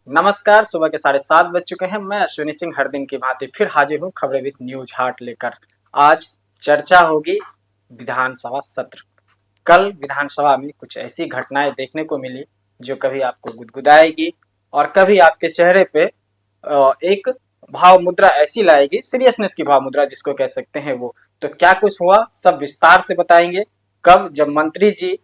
नमस्कार। सुबह के 7:30 बज चुके हैं। मैं अश्विनी सिंह हर दिन की भांति फिर हाजिर हूँ खबरें विद न्यूज हार्ट लेकर। आज चर्चा होगी विधानसभा सत्र। कल विधानसभा में कुछ ऐसी घटनाएं देखने को मिली जो कभी आपको गुदगुदाएगी और कभी आपके चेहरे पे एक भाव मुद्रा ऐसी लाएगी, सीरियसनेस की भाव मुद्रा जिसको कह सकते हैं वो। तो क्या कुछ हुआ सब विस्तार से बताएंगे। कब जब मंत्री जी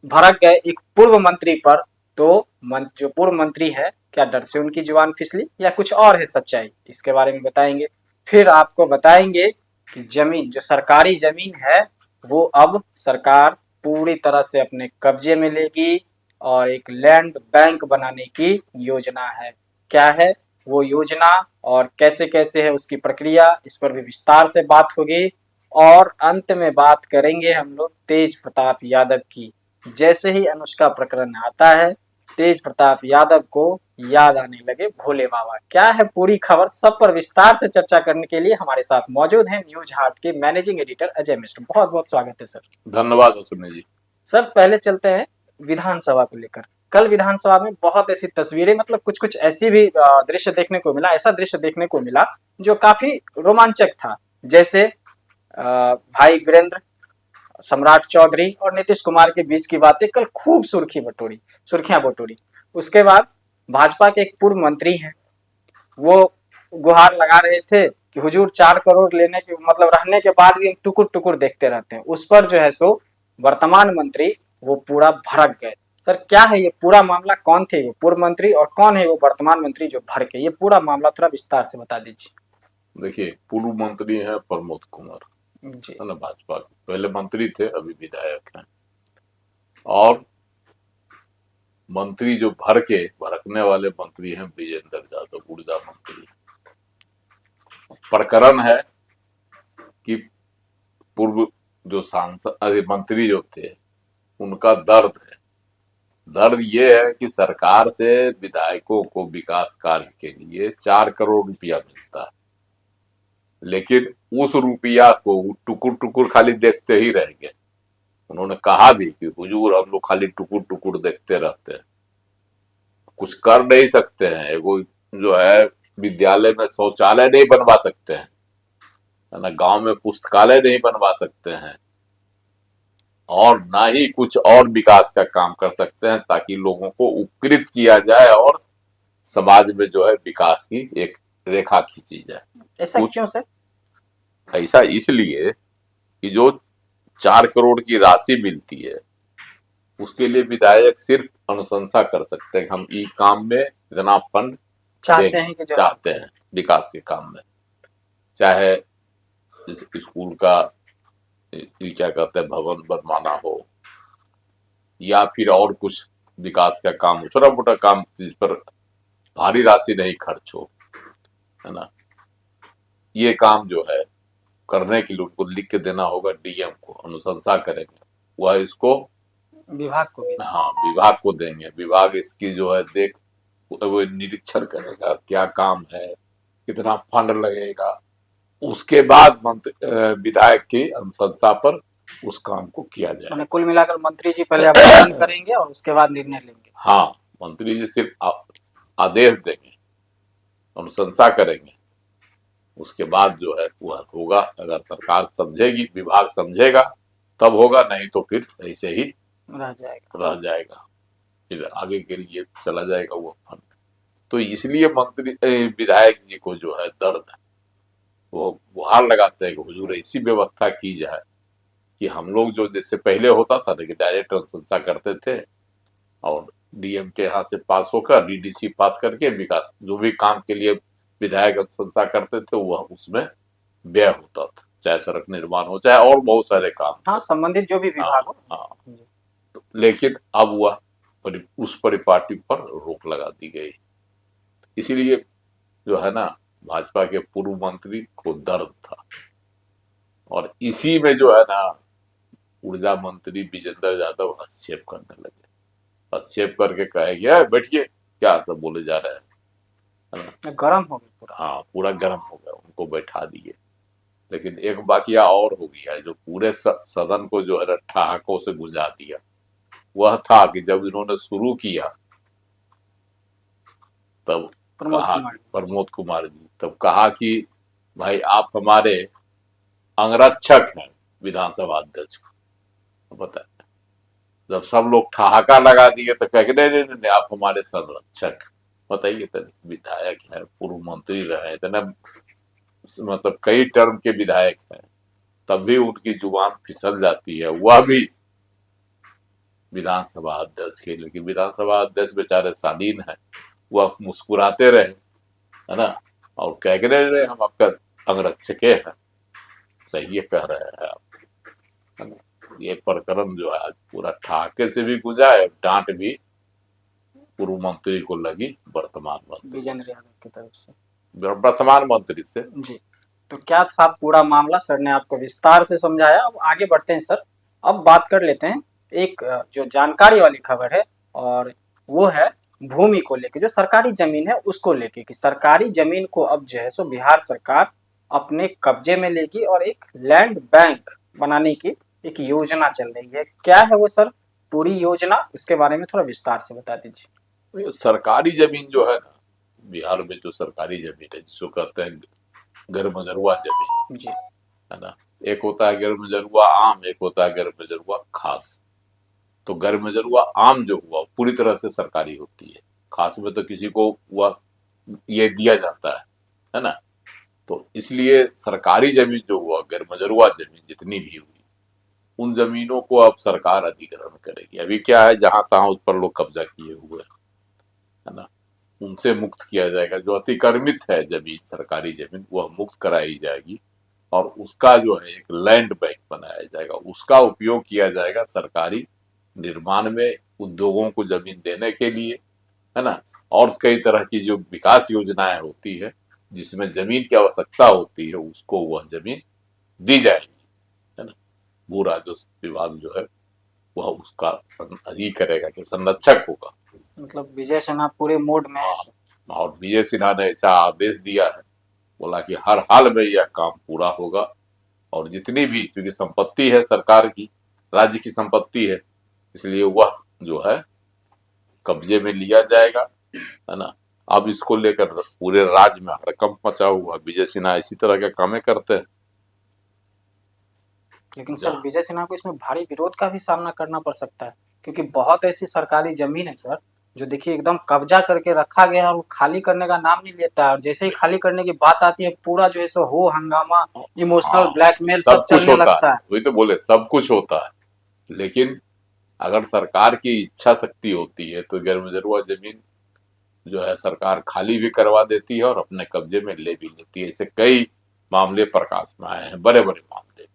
भड़क गए एक पूर्व मंत्री पर, तो जो पूर्व मंत्री है क्या डर से उनकी जुबान फिसली या कुछ और है सच्चाई, इसके बारे में बताएंगे। फिर आपको बताएंगे कि जमीन जो सरकारी जमीन है वो अब सरकार पूरी तरह से अपने कब्जे में लेगी और एक लैंड बैंक बनाने की योजना है। क्या है वो योजना और कैसे कैसे है उसकी प्रक्रिया, इस पर भी विस्तार से बात होगी। और अंत में बात करेंगे हम लोग तेज प्रताप यादव की। जैसे ही अनुष्का प्रकरण आता है तेज प्रताप यादव को याद आने लगे भोले बाबा। क्या है पूरी खबर, सब पर विस्तार से चर्चा करने के लिए हमारे साथ मौजूद हैं न्यूज हार्ट के मैनेजिंग एडिटर अजय मिश्र। बहुत बहुत स्वागत है सर। धन्यवाद सुनील जी। सर पहले चलते हैं विधानसभा को लेकर। कल विधानसभा में बहुत ऐसी तस्वीरें, मतलब कुछ कुछ ऐसी भी दृश्य देखने को मिला, ऐसा दृश्य देखने को मिला जो काफी रोमांचक था। जैसे भाई वीरेंद्र, सम्राट चौधरी और नीतीश कुमार के बीच की बातें कल खूब सुर्खियां बटोरी। उसके बाद भाजपा के एक पूर्व मंत्री हैं, वो गुहार लगा रहे थे कि हुजूर 4 करोड़ लेने के मतलब रहने के बाद भी टुकुर टुकुर देखते रहते हैं। उस पर जो है सो वर्तमान मंत्री वो पूरा भड़क गए। सर क्या है ये पूरा मामला, कौन थे ये पूर्व मंत्री और कौन है वो वर्तमान मंत्री जो भड़के, ये पूरा मामला थोड़ा विस्तार से बता दीजिए। देखिए, पूर्व मंत्री हैं प्रमोद कुमार जी है ना, भाजपा के पहले मंत्री थे, अभी विधायक हैं। और मंत्री जो भड़कने वाले मंत्री हैं विजेंद्र यादव, ऊर्जा मंत्री। प्रकरण है कि पूर्व जो सांसद मंत्री जो थे उनका दर्द है। दर्द ये है कि सरकार से विधायकों को विकास कार्य के लिए 4 करोड़ रुपया मिलता है, लेकिन उस रुपया को टुकुर टुकुर खाली देखते ही रह गए। उन्होंने कहा भी कि हुजूर हम लोग खाली टुकुर टुकुर देखते रहते हैं, कुछ कर नहीं सकते हैं। एगो जो है विद्यालय में शौचालय नहीं बनवा सकते हैं, है ना, गांव में पुस्तकालय नहीं बनवा सकते हैं, और ना ही कुछ और विकास का काम कर सकते हैं ताकि लोगों को उपकृत किया जाए और समाज में जो है विकास की एक रेखा खींची जाए। ऐसा कुछ क्यों सर? ऐसा इसलिए कि जो 4 करोड़ की राशि मिलती है उसके लिए विधायक सिर्फ अनुशंसा कर सकते हैं कि हम ई काम में इतना फंड चाहते हैं कि जो चाहते हैं विकास के काम में, चाहे स्कूल का ये क्या कहते हैं भवन बनवाना हो या फिर और कुछ विकास का काम हो, छोटा मोटा काम जिस पर भारी राशि नहीं खर्च हो, है ना, ये काम जो है करने के लिए उनको लिख के देना होगा डीएम को, अनुशंसा करेंगे, वह इसको विभाग को भी। हाँ विभाग को देंगे। विभाग इसकी जो है वो निरीक्षण करेगा क्या काम है, कितना फंड लगेगा, उसके बाद विधायक की अनुशंसा पर उस काम को किया जाए। कुल मिलाकर मंत्री जी पहले अवलोकन करेंगे और उसके बाद निर्णय लेंगे। हाँ, मंत्री जी सिर्फ आदेश देंगे, अनुशंसा करेंगे, उसके बाद जो है वह होगा। अगर सरकार समझेगी, विभाग समझेगा तब होगा, नहीं तो फिर ऐसे ही रह जाएगा, फिर आगे के लिए चला जाएगा वो फंड। तो इसलिए मंत्री विधायक जी को जो है दर्द है, वो गुहार लगाते हैं कि हुजूर ऐसी व्यवस्था की जाए कि हम लोग जो जैसे पहले होता था ना कि डायरेक्ट अनुशंसा करते थे और डीएम के यहाँ से पास होकर डीडीसी पास करके विकास जो भी काम के लिए विधायक अनुशंसा करते थे वह उसमें व्यय होता था, चाहे सड़क निर्माण हो चाहे और बहुत सारे काम, हाँ, संबंधित जो भी विभाग हो। हाँ। लेकिन अब वह उस परिपाटी पर रोक लगा दी गई। इसीलिए जो है ना भाजपा के पूर्व मंत्री को दर्द था, और इसी में जो है ना ऊर्जा मंत्री विजेंद्र यादव हस्तक्षेप करने लगे। हस्तक्षेप करके कहे बैठिए, क्या सब बोले जा रहे हैं, गरम हो गया पूरा। हाँ पूरा गर्म हो गया, उनको बैठा दिए। लेकिन एक वाकया और हो गया जो पूरे सदन को जो है ठहाकों से गुजार दिया। वह था कि जब इन्होंने शुरू किया तब प्रमोद कहा कुमार। प्रमोद कुमार जी, तब कहा कि भाई आप हमारे अंगरक्षक हैं विधानसभा अध्यक्ष को। पता है, जब सब लोग ठहाका लगा दिए तो कह के नहीं नहीं नहीं, आप हमारे संरक्षक। बताइए, तो विधायक है, पूर्व मंत्री रहे, इतना मतलब कई टर्म के विधायक हैं, तब भी उनकी जुबान फिसल जाती है, वह भी विधानसभा अध्यक्ष के। लेकिन विधानसभा अध्यक्ष बेचारे शालीन है, वह मुस्कुराते रहे, है ना, और कह के नहीं हम आपका अंगरक्षक हैं। सही है कह रहे हैं आप, है ना। ये प्रकरण जो है आज पूरा ठहाके से भी गुजरा है, डांट भी पूर्व मंत्री को लगी वर्तमान मंत्री विजेंद्र यादव की तरफ से। वर्तमान मंत्री से। जी, तो क्या था पूरा मामला, सर ने आपको विस्तार से समझाया। अब आगे बढ़ते हैं सर, अब बात कर लेते हैं एक जो जानकारी वाली खबर है, और वो है भूमि को लेके, जो सरकारी जमीन है उसको लेके, कि सरकारी जमीन को अब जो है सो बिहार सरकार अपने कब्जे में लेगी और एक लैंड बैंक बनाने की एक योजना चल रही है। क्या है वो सर पूरी योजना, उसके बारे में थोड़ा विस्तार से बता दीजिए। सरकारी जमीन जो है ना, बिहार में जो सरकारी जमीन है जिसको कहते हैं गर्मजरुआ जमीन, जी, है ना। एक होता है गर्मजरुआ आम, एक होता है गर्मजरुआ खास। तो गर्मजरुआ आम जो हुआ पूरी तरह से सरकारी होती है, खास में तो किसी को वह ये दिया जाता है ना। तो इसलिए सरकारी जमीन जो हुआ, गर्मजरुआ जमीन जितनी भी हुई, उन जमीनों को अब सरकार अधिग्रहण करेगी। अभी क्या है, जहां तहां उस पर लोग कब्जा किए हुए हैं, है ना, उनसे मुक्त किया जाएगा। जो अतिक्रमित है जमीन, सरकारी जमीन, वह मुक्त कराई जाएगी और उसका जो है एक लैंड बैंक बनाया जाएगा। उसका उपयोग किया जाएगा सरकारी निर्माण में, उद्योगों को जमीन देने के लिए, है ना, और कई तरह की जो विकास योजनाएं होती है जिसमें जमीन की आवश्यकता होती है, उसको वह जमीन दी जाएगी, है ना। भू राजस्व विभाग जो है वह उसका ही करेगा, कि संरक्षक होगा। मतलब विजय सिन्हा पूरे मोड में है। और विजय सिन्हा ने ऐसा आदेश दिया है, बोला कि हर हाल में यह काम पूरा होगा, और जितनी भी, क्योंकि संपत्ति है सरकार की, राज्य की संपत्ति है, इसलिए वह जो है कब्जे में लिया जाएगा, है ना। अब इसको लेकर पूरे राज्य में हड़कंप मचा हुआ। विजय सिन्हा इसी तरह के कामें करते हैं। लेकिन सर विजय सिन्हा को इसमें भारी विरोध का भी सामना करना पड़ सकता है, क्योंकि बहुत ऐसी सरकारी जमीन है सर जो देखिए एकदम कब्जा करके रखा गया है और वो खाली करने का नाम नहीं लेता है, और जैसे ही खाली करने की बात आती है पूरा जो है सो हो हंगामा, इमोशनल ब्लैकमेल सब कुछ चलने होता लगता है। वही तो बोले, सब कुछ होता है, लेकिन अगर सरकार की इच्छा शक्ति होती है तो गर्मजरुआ जमीन जो है सरकार खाली भी करवा देती है और अपने कब्जे में ले भी लेती है। ऐसे कई मामले प्रकाश में आए हैं, बड़े बड़े मामले।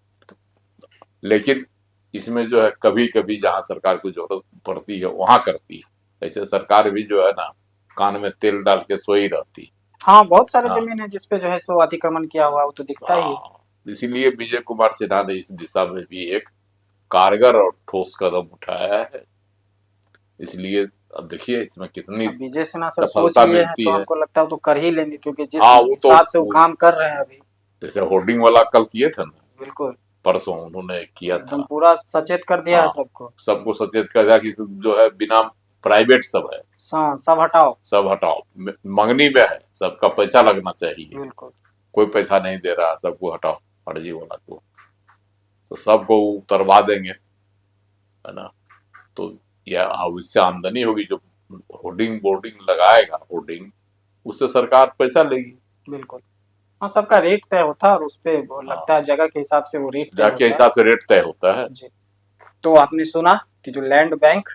लेकिन इसमें जो है कभी कभी जहां सरकार को जरूरत पड़ती है वहां करती है। ऐसे सरकार भी जो है ना, कान में तेल डाल के सोई रहती। हाँ, बहुत सारे हाँ, जमीन है जिसपे जो है सो अतिक्रमण किया हुआ, वो तो दिखता ही है। इसीलिए विजय कुमार सिन्हा ने इस दिशा में भी एक कारगर और ठोस कदम उठाया है। इसलिए अब देखिए इसमें कितनी विजय सिन्हा सर सोच सफलता लिए हैं मिलती तो है। हमको लगता है तो कर ही लेंगे, क्योंकि जिस हाँ, वो तो हिसाब से वो काम कर रहे हैं अभी। जैसे होर्डिंग वाला कल किए थे ना, बिल्कुल परसों उन्होंने किया एकदम था, पूरा सचेत कर दिया है सबको। सबको सचेत कर दिया कि जो है बिना प्राइवेट सब है, सब हटाओ, सब हटाओ, मंगनी में है, सबका पैसा लगना चाहिए, बिल्कुल कोई पैसा नहीं दे रहा, सबको हटाओ, फर्जी वाला को, तो सबको उतरवा देंगे, है ना। तो यह इससे आमदनी होगी, जो होर्डिंग बोर्डिंग लगाएगा, होर्डिंग, उससे सरकार पैसा लेगी। बिल्कुल। हाँ, सबका रेट तय होता है और उस पे लगता है जगह के हिसाब से वो रेट तय जगह के होता हिसाब से रेट तय होता है। जी। तो आपने सुना कि जो लैंड बैंक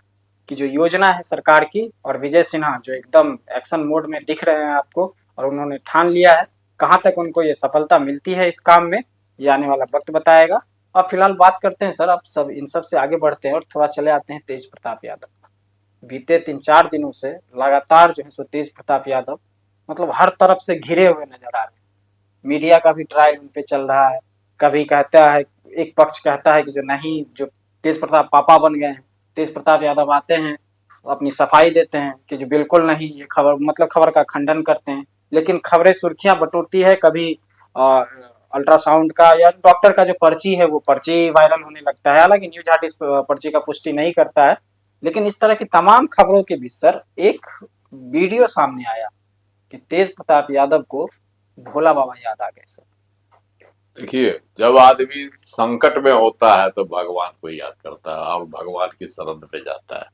की जो योजना है सरकार की, और विजय सिन्हा जो एकदम एक्शन मोड में दिख रहे हैं आपको, और उन्होंने ठान लिया है। कहाँ तक उनको ये सफलता मिलती है इस काम में, ये आने वाला वक्त बताएगा। अब फिलहाल बात करते हैं सर, अब सब इन सब से आगे बढ़ते हैं और थोड़ा चले आते हैं तेज प्रताप यादव। बीते 3-4 दिनों से लगातार जो है सो तेज प्रताप यादव मतलब हर तरफ से घिरे हुए नजर आ रहे हैं। मीडिया का भी ट्रायल उन पे चल रहा है। कभी कहता है, एक पक्ष कहता है कि जो नहीं, जो तेज प्रताप पापा बन गए हैं, तेज प्रताप यादव आते हैं अपनी सफाई देते हैं कि जो बिल्कुल नहीं, ये खबर मतलब खबर का खंडन करते हैं। लेकिन खबरें सुर्खियां बटोरती है, कभी अल्ट्रासाउंड का या डॉक्टर का जो पर्ची है वो पर्ची वायरल होने लगता है। हालांकि न्यूज हार्ट इस पर्ची का पुष्टि नहीं करता है, लेकिन इस तरह की तमाम खबरों के बीच सर एक वीडियो सामने आया कि तेज प्रताप यादव को भोला बाबा याद आ गए सर। देखिए, जब आदमी संकट में होता है तो भगवान को याद करता है और भगवान की शरण में जाता है।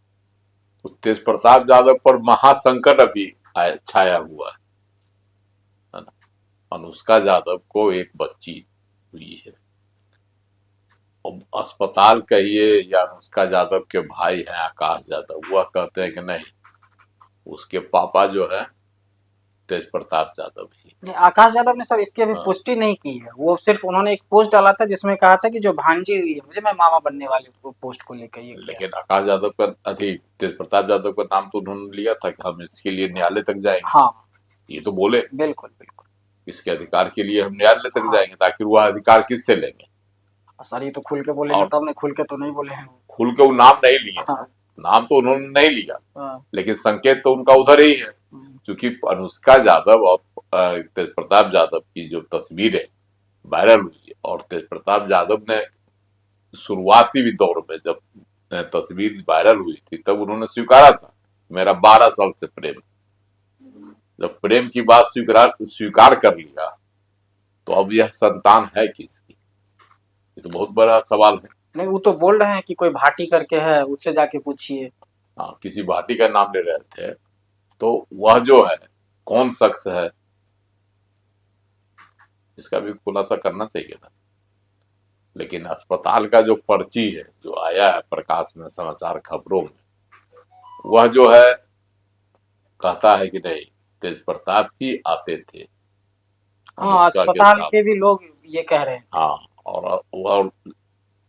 तो तेज प्रताप यादव पर महासंकट अभी छाया हुआ है ना। अनुष्का यादव को एक बच्ची हुई है, अब अस्पताल कहिए या अनुष्का यादव के भाई हैं आकाश यादव, वह कहते हैं कि नहीं, उसके पापा जो है तेज प्रताप यादव ही। नहीं, आकाश यादव ने सर इसकी अभी हाँ। पुष्टि नहीं की है। वो सिर्फ उन्होंने एक पोस्ट डाला था जिसमें कहा था कि जो भांजी हुई है मुझे, मैं मामा बनने वाली पोस्ट को लेकर ये किया। लेकिन आकाश यादव का तेज प्रताप यादव का नाम तो उन्होंने लिया था कि हम इसके लिए न्यायालय तक जाएंगे। हाँ ये तो बोले बिल्कुल बिल्कुल। इसके अधिकार के लिए हम न्यायालय तक हाँ। जाएंगे, ताकि वह अधिकार किससे लेंगे। सर ये तो खुल के बोले हैं, और तब ने खुल के तो नहीं बोले हैं। खुल के वो नाम नहीं लिए, हाँ। नाम तो उन्होंने नहीं लिया, हाँ। लेकिन संकेत तो उनका उधर ही है। क्योंकि अनुष्का यादव और तेज प्रताप यादव की जो तस्वीरें वायरल हुई और तेज प्रताप यादव ने शुरुआती दौर में जब तस्वीर वायरल हुई थी तब उन्होंने स्वीकारा था मेरा 12 साल से प्रेम। जब प्रेम की बात स्वीकार कर लिया तो अब यह संतान है किसकी, ये तो बहुत बड़ा सवाल है। नहीं, वो तो बोल रहे हैं कि कोई भाटी करके है, उससे जाके पूछिए। हाँ, किसी भाटी का नाम ले रहे थे, तो वह जो है कौन शख्स है इसका भी खुलासा करना चाहिए ना। लेकिन अस्पताल का जो पर्ची है जो आया है प्रकाश में समाचार खबरों में, वह जो है कहता है कि नहीं तेज प्रताप ही आते थे। हाँ, अस्पताल के भी लोग ये कह रहे हैं। हाँ, और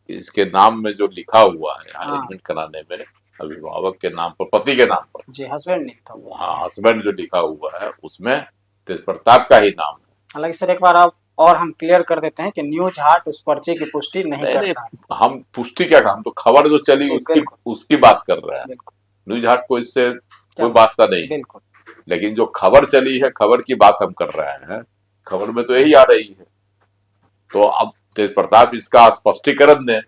इसके नाम में जो लिखा हुआ है हाँ। एडमिट कराने में अभिभावक के नाम पर, पति के नाम पर, जी हस्बैंड नहीं था वो। हाँ हस्बैंड जो लिखा हुआ है उसमें तेज प्रताप का ही नाम है। हालांकि सर एक बार आप और हम क्लियर कर देते हैं कि न्यूज हार्ट उस पर्चे की पुष्टि नहीं करता। हम पुष्टि क्या, हम तो खबर जो चली उसकी बात कर रहे हैं। न्यूज हार्ट को इससे कोई वास्ता नहीं। बिल्कुल। लेकिन जो खबर चली है खबर की बात हम कर रहे हैं, खबर में तो यही आ रही है। तो अब तेज प्रताप इसका स्पष्टीकरण दें,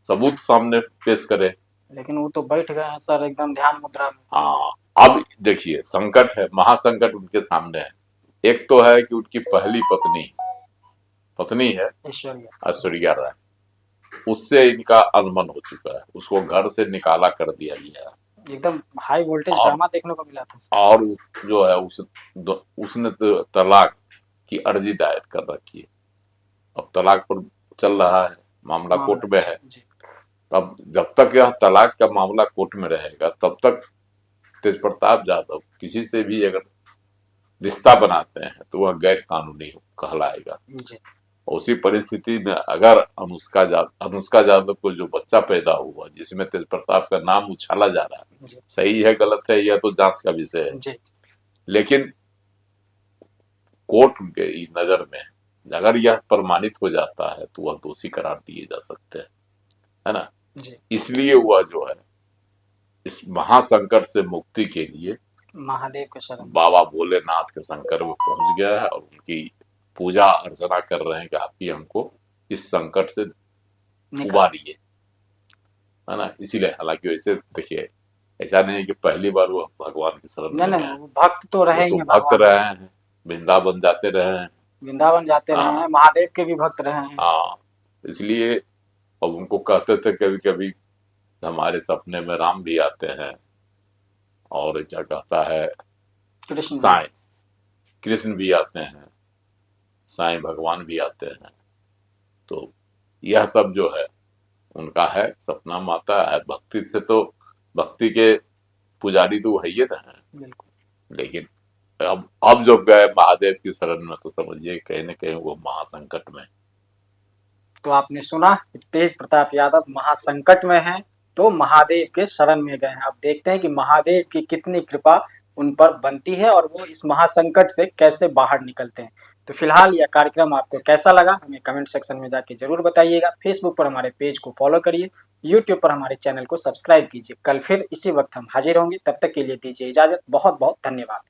सबूत सामने पेश करे। लेकिन वो तो बैठ गए हैं सर एकदम ध्यान मुद्रा में। हाँ, अब देखिए संकट है, महासंकट उनके सामने है। एक तो है कि उनकी पहली पत्नी है ऐश्वर्या राय, उससे इनका अनबन हो चुका है, उसको घर से निकाला कर दिया गया। एकदम हाई वोल्टेज ड्रामा देखने को मिला था। और जो है उसने तो तलाक की अर्जी दायर कर रखी है। अब तलाक पर चल रहा है, मामला कोर्ट में है। अब जब तक यह तलाक का मामला कोर्ट में रहेगा तब तक तेज प्रताप यादव किसी से भी अगर रिश्ता बनाते हैं तो वह गैर कानूनी कहलाएगा। उसी परिस्थिति में अगर अनुष्का यादव को जो बच्चा पैदा हुआ जिसमें तेज प्रताप का नाम उछाला जा रहा है, सही है गलत है यह तो जांच का विषय है, लेकिन कोर्ट के नजर में अगर यह प्रमाणित हो जाता है तो वह दोषी करार दिए जा सकते हैं, है ना। इसलिए वह जो है इस महासंकट से मुक्ति के लिए महादेव के शरण, बाबा भोलेनाथ के शंकर में पहुंच गया है और उनकी पूजा अर्चना कर रहे हैं कि आप ही हमको इस संकट से उबारिए, है ना। इसीलिए हालांकि वैसे देखिए ऐसा नहीं है कि पहली बार वो भगवान की शरण में नहीं, भक्त तो रहे ही हैं, भक्त रहे हैं, वृंदावन जाते रहे हैं, रहे हैं, महादेव के भी भक्त रहे हैं। हाँ, इसलिए अब उनको कहते थे कभी कभी हमारे सपने में राम भी आते हैं और क्या कहता है साईं कृष्ण भी आते हैं, साईं भगवान भी आते हैं। तो यह सब जो है उनका है सपना माता है। भक्ति से तो भक्ति के पुजारी तो है ही हैं, लेकिन अब जब गए महादेव की शरण में तो समझिए कहीं न कहीं वो महासंकट में। तो आपने सुना तेज प्रताप यादव महासंकट में हैं तो महादेव के शरण में गए हैं। अब देखते हैं कि महादेव की कितनी कृपा उन पर बनती है और वो इस महासंकट से कैसे बाहर निकलते हैं। तो फिलहाल यह कार्यक्रम आपको कैसा लगा हमें कमेंट सेक्शन में जाके जरूर बताइएगा। फेसबुक पर हमारे पेज को फॉलो करिए, यूट्यूब पर हमारे चैनल को सब्सक्राइब कीजिए। कल फिर इसी वक्त हम हाजिर होंगे, तब तक के लिए दीजिए इजाजत। बहुत बहुत धन्यवाद।